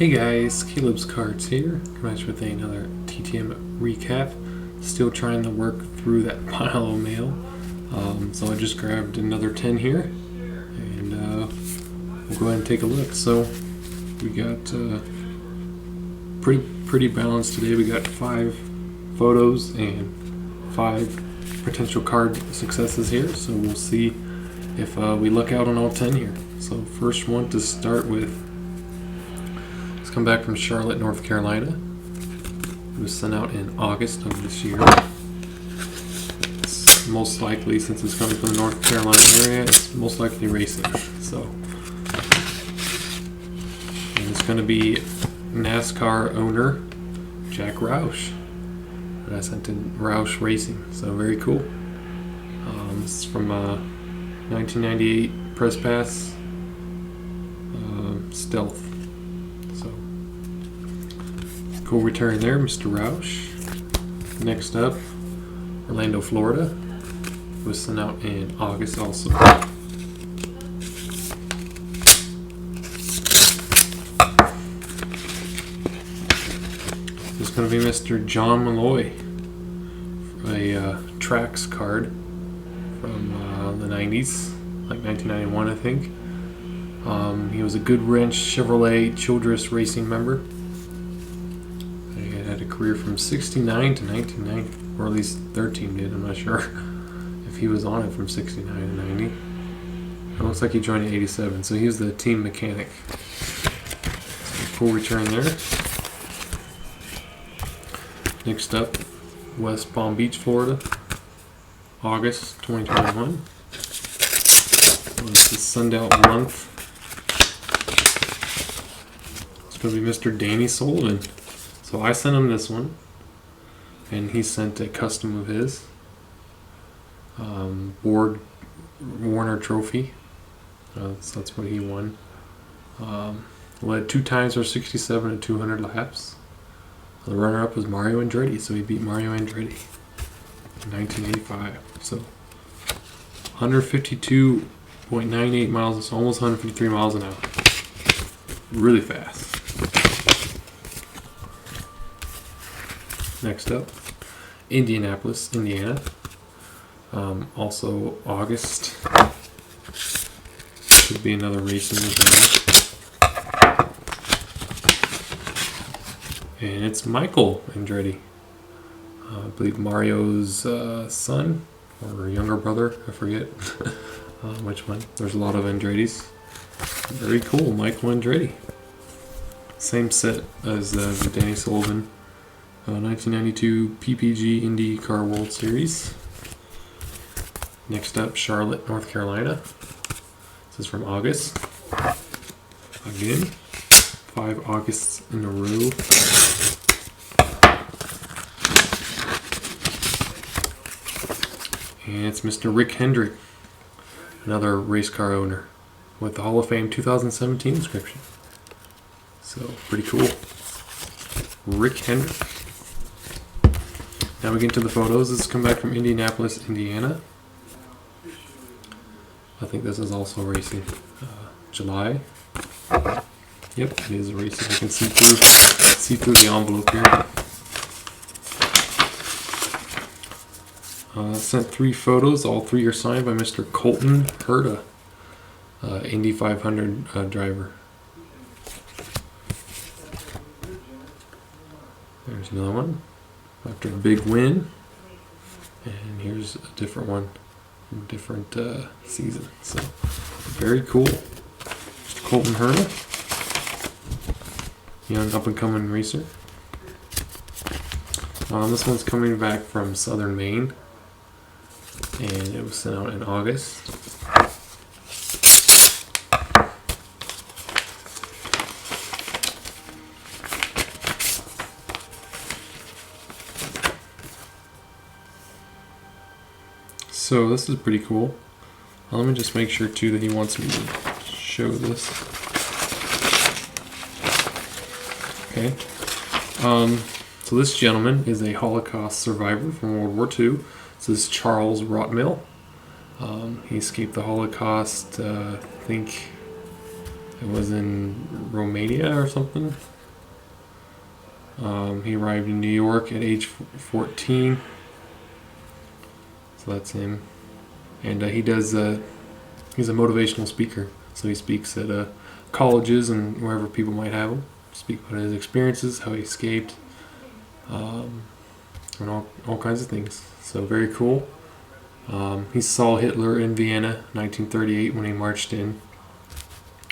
Hey guys, Caleb's Cards here, coming at you with another TTM recap. Still trying to work through that pile of mail. So I just grabbed another 10 here, and we'll go ahead and take a look. So we got pretty balanced today. We got 5 photos and 5 potential card successes here. So we'll see if we luck out on all 10 here. So first one to start with. Come back from Charlotte, North Carolina. It was sent out in August of this year. It's most likely, since it's coming from the North Carolina area, it's most likely racing. So, and it's going to be NASCAR owner Jack Roush. And I sent in Roush Racing, so very cool. This is from 1998 Press Pass Stealth. Cool return there, Mr. Roush. Next up, Orlando, Florida. It was sent out in August also. This is going to be Mr. John Malloy. A Trax card from the 90s, like 1991 I think. He was a Good Wrench Chevrolet Childress Racing member. Had a career from 69 to 1990, or at least 13 did. I'm not sure if he was on it from 69 to 90. It looks like he joined in 87, so he was the team mechanic. So cool return there. Next up, West Palm Beach, Florida, August 2021. It's the Sundown month. It's going to be Mr. Danny Sullivan. So I sent him this one, and he sent a custom of his Borg Warner Trophy. So that's what he won. Led 2 times for 67 and 200 laps. The runner-up was Mario Andretti, so he beat Mario Andretti in 1985. So 152.98 miles, so almost 153 miles an hour. Really fast. Next up, Indianapolis, Indiana. Also August. Should be another racing event. And it's Michael Andretti. I believe Mario's son or younger brother. I forget which one. There's a lot of Andrettis. Very cool, Michael Andretti. Same set as the Danny Sullivan. 1992 PPG IndyCar World Series. Next up, Charlotte, North Carolina. This is from August. Again, 5 Augusts in a row. And it's Mr. Rick Hendrick, another race car owner, with the Hall of Fame 2017 inscription. So, pretty cool. Rick Hendrick. Now we get into the photos. This has come back from Indianapolis, Indiana. I think this is also racing. July. Yep, it is racing. I can see through the envelope here. Sent 3 photos. All 3 are signed by Mr. Colton Herta, Indy 500 driver. There's another one. After a big win, and here's a different one from a different season. So very cool. Mr. Colton Herta, young up and coming racer. This one's coming back from Southern Maine, and it was sent out in August. So this is pretty cool. Let me just make sure too that he wants me to show this. Okay. So this gentleman is a Holocaust survivor from World War II. This is Charles Rotmill. He escaped the Holocaust, I think it was in Romania or something. He arrived in New York at age 14. So that's him. And he's a motivational speaker. So he speaks at colleges and wherever people might have him. Speak about his experiences, how he escaped, and all kinds of things. So very cool. He saw Hitler in Vienna, 1938, when he marched in.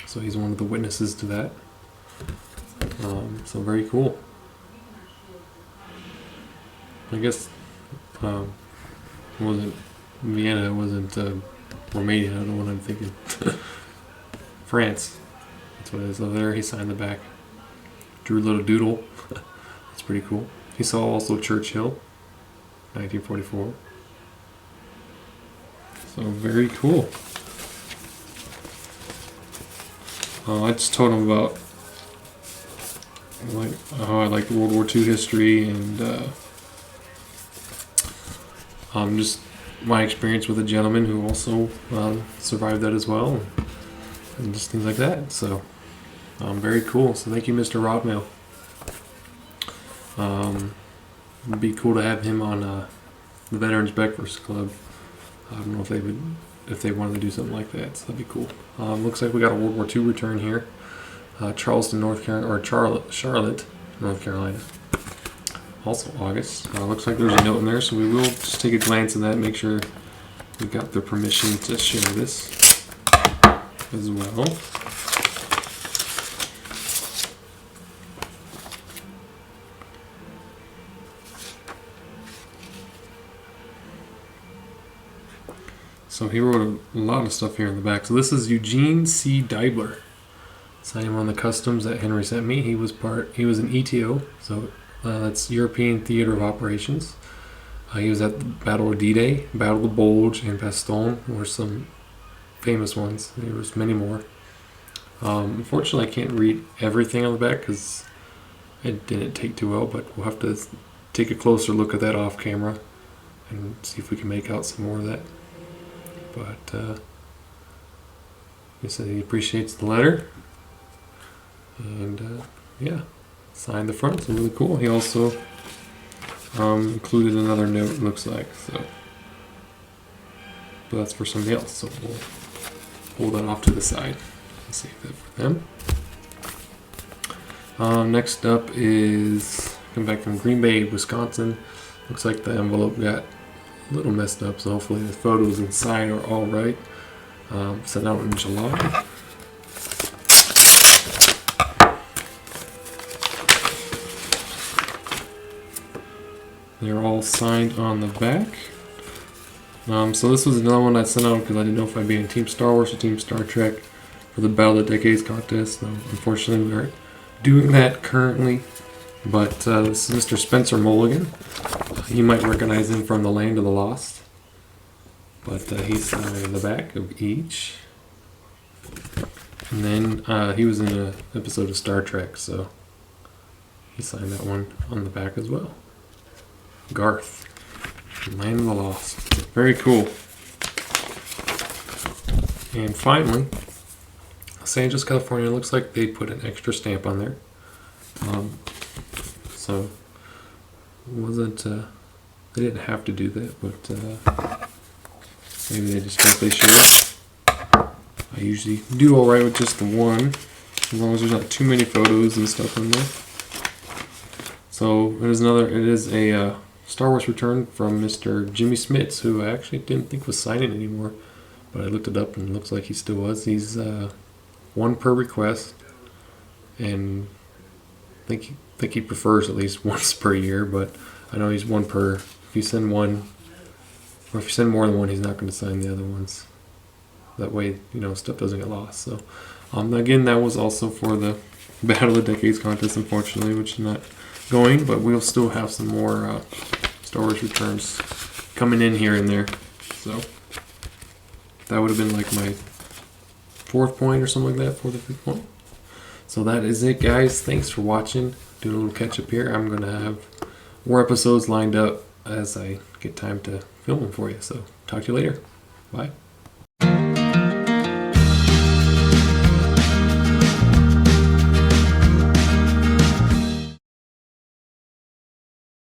So he's one of the witnesses to that. So very cool. I guess it wasn't Vienna, it wasn't Romania, I don't know what I'm thinking. France. That's what it is. Over there, he signed the back. Drew a little doodle. That's pretty cool. He saw also Churchill, 1944. So very cool. I just told him about how I like World War II history and just my experience with a gentleman who also survived that as well, and just things like that. So very cool. So thank you, Mr. Rodmail. It'd be cool to have him on the Veterans Breakfast Club. I don't know if they wanted to do something like that. So that'd be cool. Looks like we got a World War II return here. Charleston, North Carolina, or Charlotte, North Carolina. Also August. Looks like there's a note in there, so we will just take a glance at that and make sure we got the permission to share this as well. So he wrote a lot of stuff here in the back. So this is Eugene C. Deibler. Signed him on the customs that Henry sent me. He was an ETO, so that's European Theater of Operations. He was at the Battle of D-Day, Battle of the Bulge, and Bastogne were some famous ones. There was many more. Unfortunately, I can't read everything on the back because it didn't take too well, but we'll have to take a closer look at that off camera and see if we can make out some more of that. But he said he appreciates the letter, and yeah, signed the front. So really cool. He also included another note. Looks like so, but that's for somebody else. So we'll hold that off to the side and save that for them. Next up is come back from Green Bay, Wisconsin. Looks like the envelope got a little messed up, so hopefully the photos inside are all right. Sent out in July. They're all signed on the back. So this was another one I sent out because I didn't know if I'd be in Team Star Wars or Team Star Trek for the Battle of the Decades contest. Unfortunately, we aren't doing that currently. But this is Mr. Spencer Mulligan. You might recognize him from The Land of the Lost. But he's signed the back of each. And then he was in an episode of Star Trek, so he signed that one on the back as well. Garth, Land of the Lost. Very cool. And finally, Los Angeles, California. Looks like they put an extra stamp on there. So wasn't they didn't have to do that, but maybe they just think they should. I usually do all right with just the one, as long as there's not too many photos and stuff in there. So it is a Star Wars return from Mr. Jimmy Smits, who I actually didn't think was signing anymore, but I looked it up and it looks like he still was. He's one per request, and I think he prefers at least once per year, but I know he's one per. If you send one, or if you send more than one, he's not going to sign the other ones. That way, stuff doesn't get lost. So, again, that was also for the Battle of the Decades contest, unfortunately, which is not going, but we'll still have some more Star Wars returns coming in here and there. So, that would have been like my fourth point or something like that, fourth or fifth point. So that is it, guys. Thanks for watching. Doing a little catch up here. I'm going to have more episodes lined up as I get time to film them for you. So talk to you later. Bye.